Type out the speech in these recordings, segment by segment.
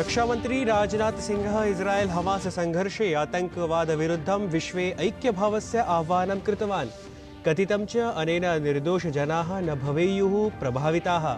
रक्षामंत्री राजनाथ सिंह इस्राएल हमास संघर्षे आतंकवाद विरुद्धं विश्वे ऐक्यभावस्य आह्वानं कृतवान्। कथितं च अनेन निर्दोषजनाः न भवेयुः प्रभाविताः।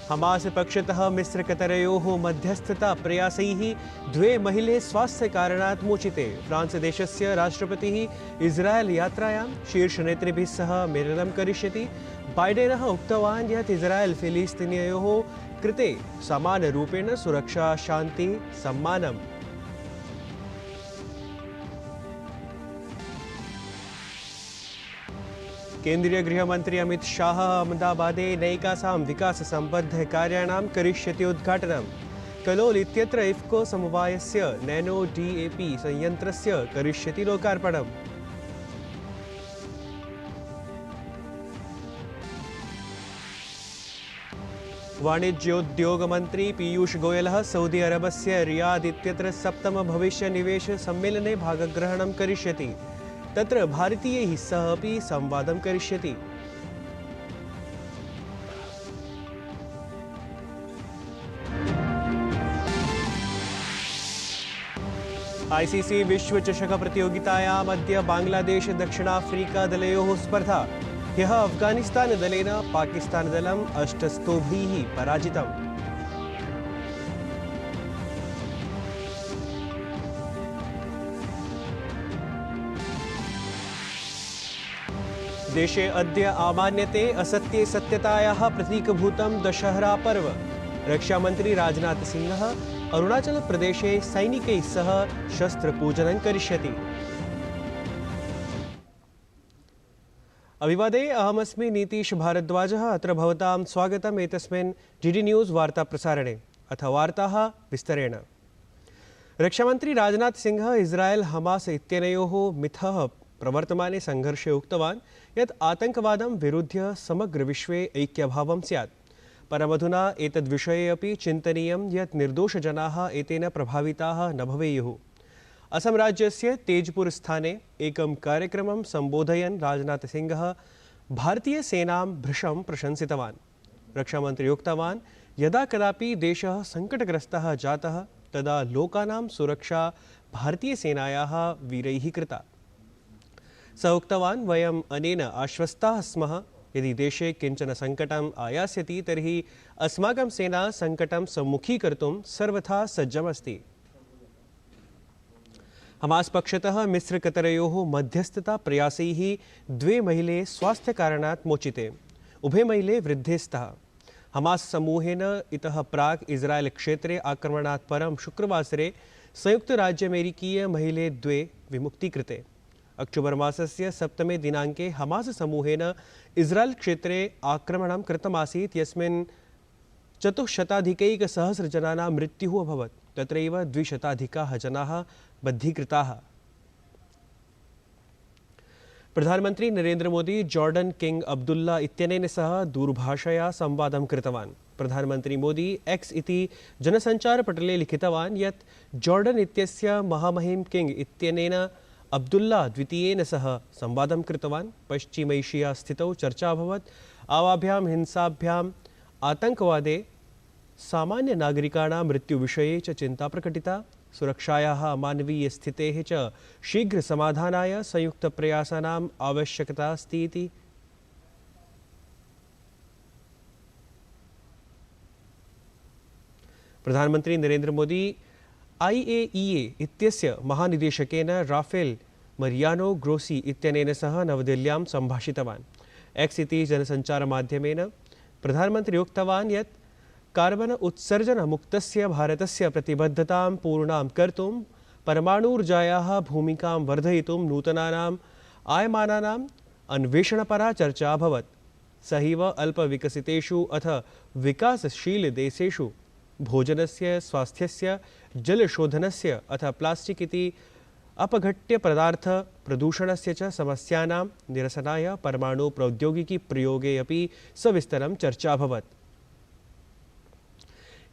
हमास पक्षतः मिस्रकतरयोः मध्यस्थता प्रयासैः द्वे महिले स्वास्थ्यकारणात् मोचिते। फ्रांस देशस्य राष्ट्रपतिः इस्राएल यात्रायां शीर्षनेतृभिः सह मेलनं करिष्यति। बाइडेनः उक्तवान् यत् इस्राएल फिलिस्तीनयोः कृते समानरूपेण सुरक्षा शान्ति सम्मानम्। केंद्रीय गृहमंत्री अमित शाह अहमदाबादे नैकासां विकाससम्बद्ध कार्याणां करिष्यति उद्घाटनं। कलोल इत्यत्र इफ्को समवायस्य नैनो डीएपी संयंत्रस्य करिष्यति लोकार्पणम्। वाणिज्योद्योग मंत्री पीयूष गोयलः सऊदी अरबस्य रियाद इत्यत्र सप्तम भविष्य निवेश सम्मेलने भागग्रहणं करिष्यति। तत्र भारतीयैः सह अपि संवादं करिष्यति। आईसीसी विश्व चषक प्रतियोगितायाम् अद्य बांग्लादेश दक्षिणाफ्रीका दलयोः स्पर्धा। ह्यः अफगानिस्तान दलेन पाकिस्तान दलम् 8 स्तोभैः पराजितम्। देशे अद्य आमान्यते असत्ये सत्यतायाः प्रतीकभूतं दशहरा पर्व। रक्षामंत्री राजनाथ सिंह अरुणाचल प्रदेशे सैनिकैः सह शस्त्रपूजनं करिष्यति। अभिवादे अहमस्मि नीतीश भारद्वाजः। अत्र भवतां स्वागतम् एतस्मिन् डीडी न्यूज़ वार्ता प्रसारणे। अथ वार्ताः विस्तरेण। रक्षामंत्री राजनाथ सिंह इस्राएल हमास इत्यनयोः मिथः प्रवर्तमाने संघर्षे उक्तवान् यत् आतंकवादं विरुध्य समग्र विश्वे ऐक्यभावं स्यात्। परमधुना एतद्विषये अपि चिन्तनीयं यत् निर्दोषजनाः एतेन प्रभाविताः न भवेयुः। असम राज्यस्य तेजपुर स्थाने एकं कार्यक्रमं सम्बोधयन् राजनाथ सिंह भारतीयसेनां भृशं प्रशंसितवान्। रक्षामंत्री उक्तवान् यदा कदापि देशः संकटग्रस्तः जातः तदा लोकानां सुरक्षा भारतीयसेनायाः वीरैः कृता। स उक्तवान् वयम् अनेन आश्वस्ताः स्मः यदि देशे किञ्चन सङ्कटम् आयास्यति तर्हि अस्माकं सेना सङ्कटं सम्मुखीकर्तुं सर्वथा सज्जमस्ति। हमास पक्षतः मिस्रकतरयोः मध्यस्थता प्रयासैः द्वे महिले स्वास्थ्यकारणात् मोचिते। उभे महिले वृद्धे स्तः। हमास समूहेन इतः प्राक् इस्राएल क्षेत्रे आक्रमणात् परं शुक्रवासरे संयुक्तराज्यामेरिकीय महिले द्वे विमुक्तीकृते। अक्टोबर मासस्य 7 दिनाङ्के हमास समूहेन इस्राएल क्षेत्रे आक्रमणं कृतमासीत् यस्मिन् 400 जनानां मृत्युः अभवत्। तत्रैव 200 जनाः बद्धीकृताः। प्रधानमंत्री नरेंद्र मोदी जॉर्डन किंग अब्दुल्ला इत्यनेन सह दूरभाषया संवादं कृतवान्। प्रधानमंत्री मोदी एक्स इति जनसञ्चारपटले लिखितवान् यत् जॉर्डन इत्यस्य महामहिम किंग इत्यनेन अब्दुल्ला द्वितीयेन सह संवादं कृतवान्। पश्चिमैशिया स्थितौ चर्चा अभवत्। आवाभ्यां हिंसाभ्याम् आतंकवादे सामान्यनागरिकाणां मृत्युविषये च चिन्ता प्रकटिता। सुरक्षायाः मानवीयस्थितेः च शीघ्रसमाधानाय संयुक्तप्रयासानाम् आवश्यकता अस्ति इति। प्रधानमंत्री नरेंद्र मोदी IAEA इत्यस्य महानिदेशकेन राफेल मरियानो ग्रोसी इत्यनेन सह नवदिल्ल्यां सम्भाषितवान्। एक्स इति जनसञ्चारमाध्यमेन प्रधानमन्त्री उक्तवान् यत् कार्बन उत्सर्जनमुक्तस्य भारतस्य प्रतिबद्धतां पूर्णां कर्तुं परमाणुऊर्जायाः भूमिकां वर्धयितुं नूतनानाम् आयमानानाम् अन्वेषणपरा चर्चा अभवत्। सहैव अल्पविकसितेषु अथ विकासशीलदेशेषु भोजनस्य, स्वास्थ्यस्य, जलशोधनस्य अथ प्लास्टिक इति अपघट्य पदार्थ प्रदूषणस्य च समस्यानां निरसनाय परमाणु प्रौद्योगिकी प्रयोगे अपि सविस्तरं चर्चा अभवत्।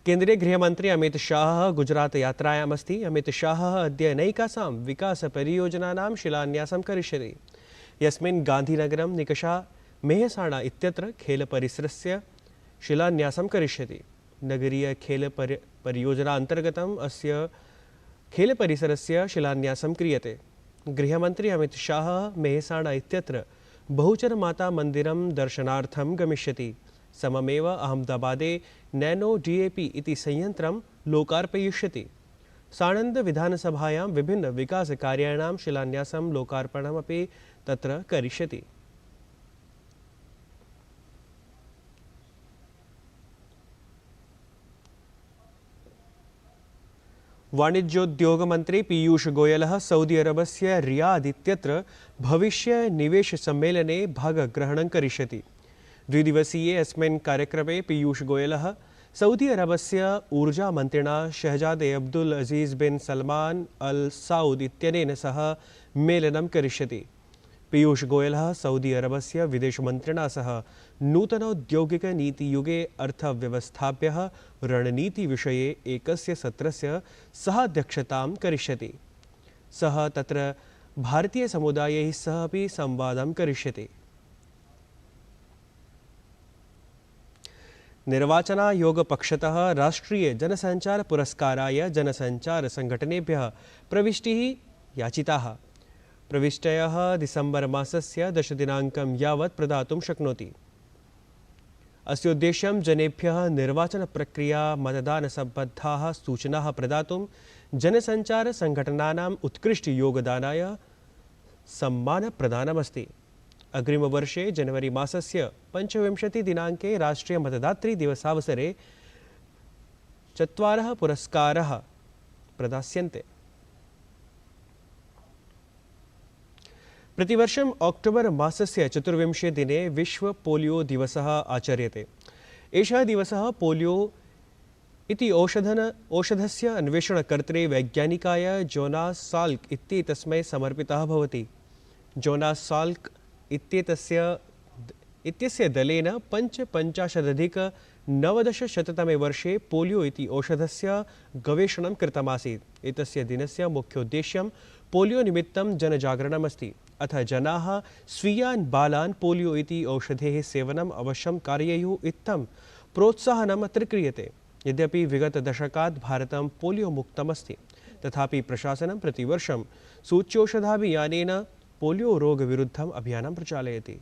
केंद्रीय गृहमंत्री अमित शाह गुजरात यात्रायाम् अस्ति। अमित शाह अद्य नैकासां विकास परियोजनानां शिलान्यासं करिष्यति। यस्मिन् गान्धीनगरं निकषा मेहसाणा इत्यत्र खेलपरिसरस्य शिलान्यासं करिष्यति। नगरीय खेलपरियोजना अन्तर्गतम् अस्य खेलपरिसरस्य शिलान्यासं क्रियते। गृहमन्त्री अमित शाह मेहसाणा इत्यत्र बहुचरमाता मन्दिरं दर्शनार्थं गमिष्यति। सममेव अहमदाबादे नैनो डीएपी इति संयन्त्रं लोकार्पयिष्यति। साणन्द विधानसभायां विभिन्न विकासकार्याणां शिलान्यासं लोकार्पणमपि तत्र करिष्यति। वाणिज्योद्योग मंत्री पीयूष गोयलः सऊदी अरबस्य रियाद इत्यत्र भविष्य निवेश सम्मेलने भागग्रहणं करिष्यति। द्विदिवसीये अस्मिन् कार्यक्रमे पीयूष गोयलः सऊदी अरबस्य ऊर्जा मन्त्रिणा शहजादे अब्दुल अजीज बिन सलमान अल साउद इत्यनेन सह मेलनं करिष्यति। पीयूष गोयलः सऊदी अरबस्य विदेशमन्त्रिणा सह नूतनौद्योगिकनीतियुगे अर्थव्यवस्थाभ्यः रणनीतिविषये एकस्य सत्रस्य सहाध्यक्षतां करिष्यति। सः तत्र भारतीयसमुदायैः सह अपि संवादं करिष्यति। निर्वाचनायोगपक्षतः राष्ट्रीय जनसञ्चार पुरस्काराय जनसञ्चार संघटनेभ्यः प्रविष्टिः याचिताः। प्रविष्टयः दिसम्बर मासस्य 10 दिनाङ्कं यावत् प्रदातुं शक्नोति। अस्योद्देश्यं जनेभ्यः निर्वाचनप्रक्रिया मतदानसम्बद्धाः सूचनाः प्रदातुं जनसञ्चार संघटनानाम् उत्कृष्टयोगदानाय सम्मानप्रदानमस्ति। अग्रिमवर्षे जनवरी मासस्य 25 दिनाङ्के राष्ट्रियमतदातृदिवसावसरे 4 पुरस्काराः प्रदास्यन्ते। प्रतिवर्षम् अक्टोबर मासस्य 24 दिने विश्व पोलियो दिवसः आचर्यते। एषः दिवसः पोलियो इति औषधस्य अन्वेषणकर्त्रे वैज्ञानिकाय जोनास साल्क इत्येतस्मै समर्पितः भवति। जोनास साल्क इत्यस्य दलेन 55-अधिक-1900 वर्षे पोलियो इति औषधस्य गवेषणं कृतमासीत्। एतस्य दिनस्य मुख्योद्देश्यं पोलियो निमित्तं जनजागरणमस्ति। अथ जनाः स्वीयान् बालान् पोलियो इति औषधेः सेवनम् अवश्यं कारयेयुः इत्थं प्रोत्साहनम् अत्र क्रियते। यद्यपि विगतदशकात् भारतं पोलियो मुक्तमस्ति, तथापि प्रशासनं प्रतिवर्षं सूच्यौषधाभियानेन पोलियो रोगविरुद्धम् अभियानं प्रचालयति।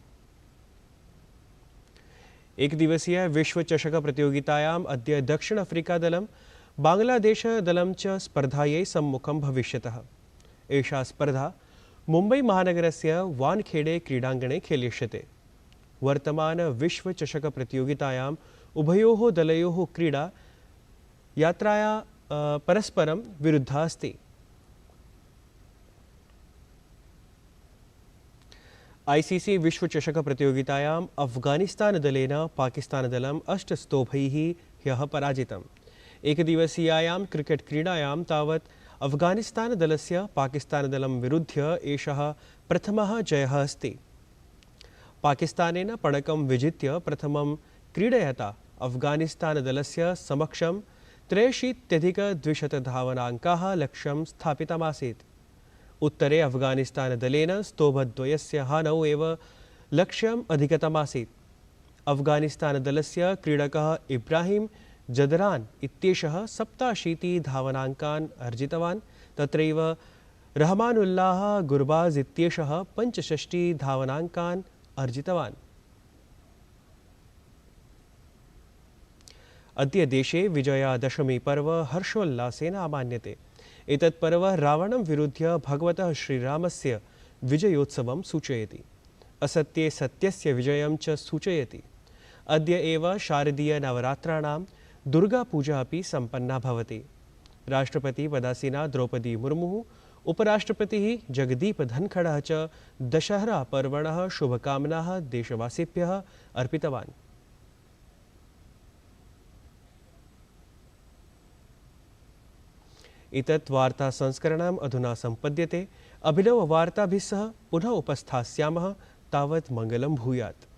एकदिवसीय विश्वचषकप्रतियोगितायाम् अद्य दक्षिण अफ्रीकादलं बांग्लादेशदलं च स्पर्धायै सम्मुखं भविष्यतः। एषा स्पर्धा मुम्बै महानगरस्य वानखेडे क्रीडाङ्गणे खेलिष्यते। वर्तमान विश्वचषकप्रतियोगितायाम् उभयोः दलयोः क्रीडा यात्राया परस्परं विरुद्धा अस्ति। आईसीसी विश्वचषकप्रतियोगितायाम् अफगानिस्तानदलेन पाकिस्तानदलं 8 स्तोभैः ह्यः पराजितम्। एकदिवसीयायां क्रिकेट् क्रीडायां तावत् अफगानिस्तानदलस्य पाकिस्तानदलं विरुध्य एषः प्रथमः जयः अस्ति। पाकिस्तानेन पणकं विजित्य प्रथमं क्रीडयता अफगानिस्तानदलस्य समक्षं 83-200 धावनाङ्काः लक्ष्यं स्थापितमासीत्। उत्तरे अफगानिस्तानदलेन स्तोभद्वयस्य हानौ एव लक्ष्यम् अधिगतमासीत्। अफगानिस्तानदलस्य क्रीडकः इब्राहिम जदरान इत्येषः 87 धावनाङ्कान् अर्जितवान्। तत्रैव रहमानुल्लाह गुरबाज इत्येषः 65 धावनाङ्कान् अर्जितवान्। अद्य देशे विजयादशमी पर्व हर्षोल्लासेन आमान्यते। एतत् पर्व रावणं विरुध्य भगवतः श्रीरामस्य विजयोत्सवं सूचयति। असत्ये सत्यस्य विजयं च सूचयति। अद्य एव शारदीयनवरात्राणां दुर्गापूजा अपि सम्पन्ना भवति। राष्ट्रपतिपदासीना द्रौपदी मुर्मुः, उपराष्ट्रपतिः जगदीप धनखडः च दशहरा पर्वणः शुभकामनाः देशवासिभ्यः अर्पितवान्। एतत् वार्ता संस्करणम् अधुना सम्पद्यते। अभिनववार्ताभिः सह पुनः उपस्थास्यामः। तावत् मङ्गलं भूयात्।